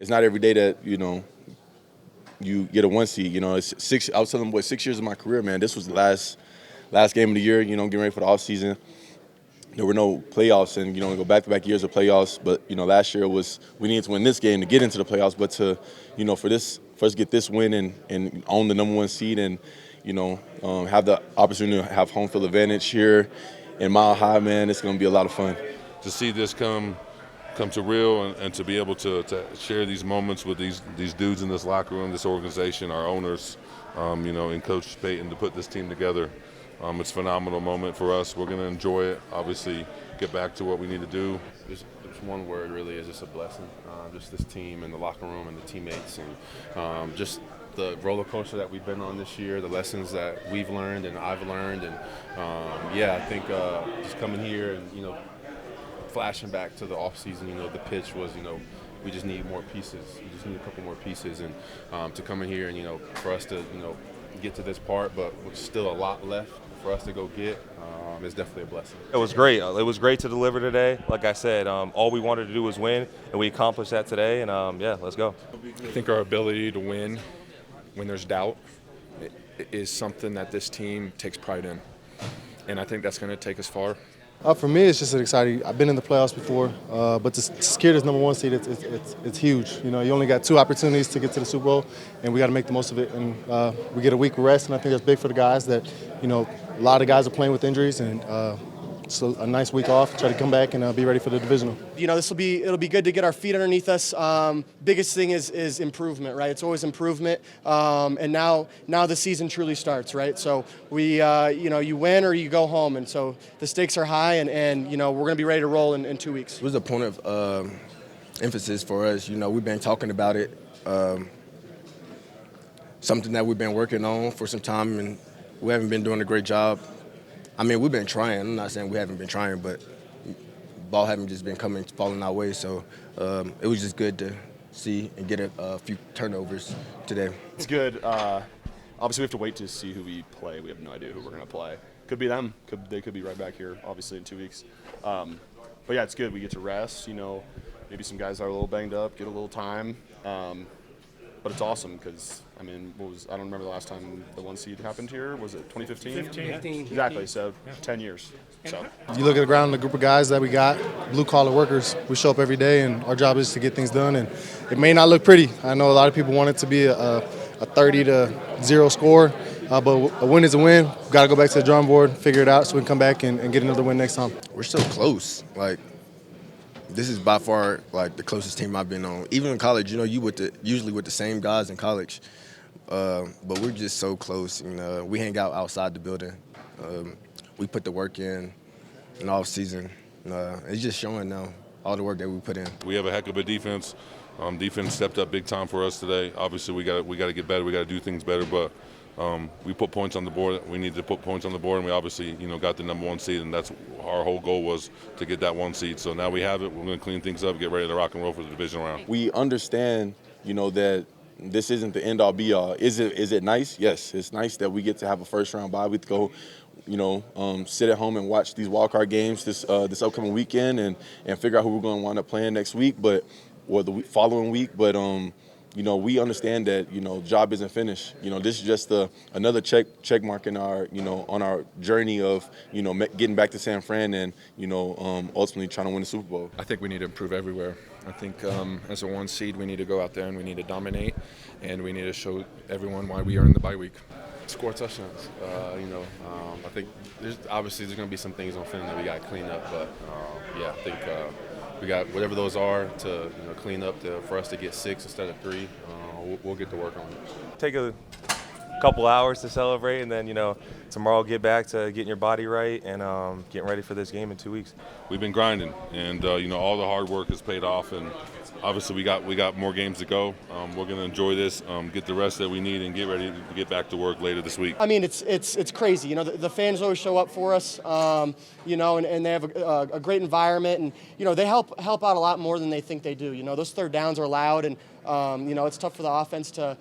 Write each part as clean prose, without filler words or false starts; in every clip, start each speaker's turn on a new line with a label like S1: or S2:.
S1: It's not every day that, you get a 1 seed. It's six. I was telling them, boy, 6 years of my career, man. This was the last game of the year. Getting ready for the off season. There were no playoffs, and go back-to-back years of playoffs. But last year we needed to win this game to get into the playoffs. But for us to get this win and own the number 1 seed, and have the opportunity to have home field advantage here in Mile High, man, it's going to be a lot of fun.
S2: To see this come to real and to be able to share these moments with these dudes in this locker room, this organization, our owners, and Coach Payton to put this team together. It's a phenomenal moment for us. We're going to enjoy it, obviously get back to what we need to do.
S3: There's one word really is just a blessing. Just this team and the locker room and the teammates and just the roller coaster that we've been on this year, the lessons that we've learned and I've learned. And I think just coming here and, flashing back to the offseason, the pitch was, we just need more pieces. We just need a couple more pieces. And to come in here and, for us to, get to this part, but with still a lot left for us to go get, is definitely a blessing.
S4: It was great. It was great to deliver today. Like I said, all we wanted to do was win, and we accomplished that today. And, let's go.
S5: I think our ability to win when there's doubt is something that this team takes pride in. And I think that's going to take us far.
S6: For me, it's just an exciting. I've been in the playoffs before, but to secure this number 1 seed, it's huge. You only got 2 opportunities to get to the Super Bowl, and we got to make the most of it. And we get a week of rest, and I think that's big for the guys. That a lot of guys are playing with injuries, and so a nice week off. Try to come back and be ready for the divisional.
S7: It'll be good to get our feet underneath us. Biggest thing is improvement, right? It's always improvement, and now the season truly starts, right? So we, you win or you go home, and so the stakes are high, and we're going to be ready to roll in 2 weeks.
S8: It was a point of emphasis for us. We've been talking about it, something that we've been working on for some time, and we haven't been doing a great job. I mean, we've been trying. I'm not saying we haven't been trying, but ball haven't just been falling our way. So it was just good to see and get a few turnovers today.
S9: It's good. Obviously, we have to wait to see who we play. We have no idea who we're going to play. Could be them. They could be right back here, obviously, in 2 weeks. But, yeah, it's good. We get to rest. Maybe some guys are a little banged up, get a little time. But it's awesome because, I don't remember the last time the 1 seed happened here. Was it 2015?
S7: 15.
S9: Exactly, so 10 years. So.
S6: You look at the ground, the group of guys that we got, blue-collar workers. We show up every day, and our job is to get things done. And it may not look pretty. I know a lot of people want it to be a 30-0 score, but a win is a win. We've got to go back to the drawing board, figure it out so we can come back and get another win next time.
S8: We're so close. This is by far the closest team I've been on. Even in college, you usually with the same guys in college, but we're just so close. We hang out outside the building. We put the work in off season. It's just showing now all the work that we put in.
S2: We have a heck of a defense. Defense stepped up big time for us today. Obviously, we got to get better. We got to do things better, but. We put points on the board. We need to put points on the board, and we obviously, got the number 1 seed, and that's our whole goal was to get that 1 seed. So now we have it. We're going to clean things up, get ready to rock and roll for the division round.
S1: We understand, that this isn't the end-all, be-all. Is it nice? Yes, it's nice that we get to have a first-round bye. We go, sit at home and watch these wildcard games this upcoming weekend and figure out who we're going to wind up playing next week, or the following week. But we understand that, job isn't finished. This is just another check mark in our, on our journey of, getting back to San Fran and, ultimately trying to win the Super Bowl.
S5: I think we need to improve everywhere. I think as a 1 seed, we need to go out there and we need to dominate, and we need to show everyone why we earned the bye week.
S3: Score touchdowns. I think there's going to be some things on film that we got to clean up, but I think we got whatever those are to clean up for us to get 6 instead of 3. We'll get to work on it.
S4: Take a couple hours to celebrate, and then tomorrow get back to getting your body right and getting ready for this game in 2 weeks.
S2: We've been grinding, and all the hard work has paid off, and obviously we got more games to go. We're going to enjoy this, get the rest that we need, and get ready to get back to work later this week.
S7: It's crazy. The fans always show up for us, and they have a great environment, and they help out a lot more than they think they do. Those third downs are loud, and it's tough for the offense to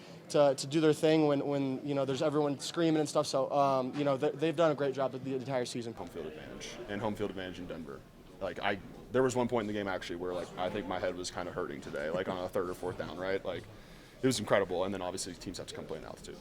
S7: do their thing when there's everyone screaming and stuff. So they've done a great job the entire season.
S9: Home field advantage and home field advantage in Denver. there was one point in the game actually where like I think my head was kind of hurting today, like on a 3rd or 4th down, right? Like it was incredible. And then obviously teams have to come play in altitude,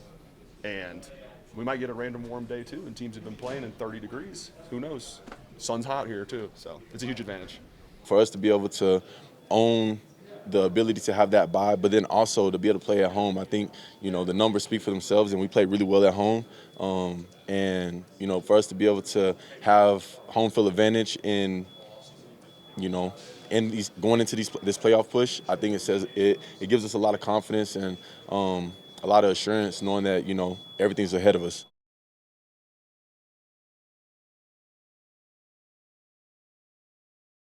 S9: and we might get a random warm day too. And teams have been playing in 30 degrees. Who knows? Sun's hot here too, so it's a huge advantage.
S1: For us to be able to own the ability to have that bye, but then also to be able to play at home, I think, you know, the numbers speak for themselves, and we play really well at home. And, you know, for us to be able to have home field advantage in, you know, in these going into this playoff push, I think it gives us a lot of confidence and a lot of assurance knowing that, you know, everything's ahead of us.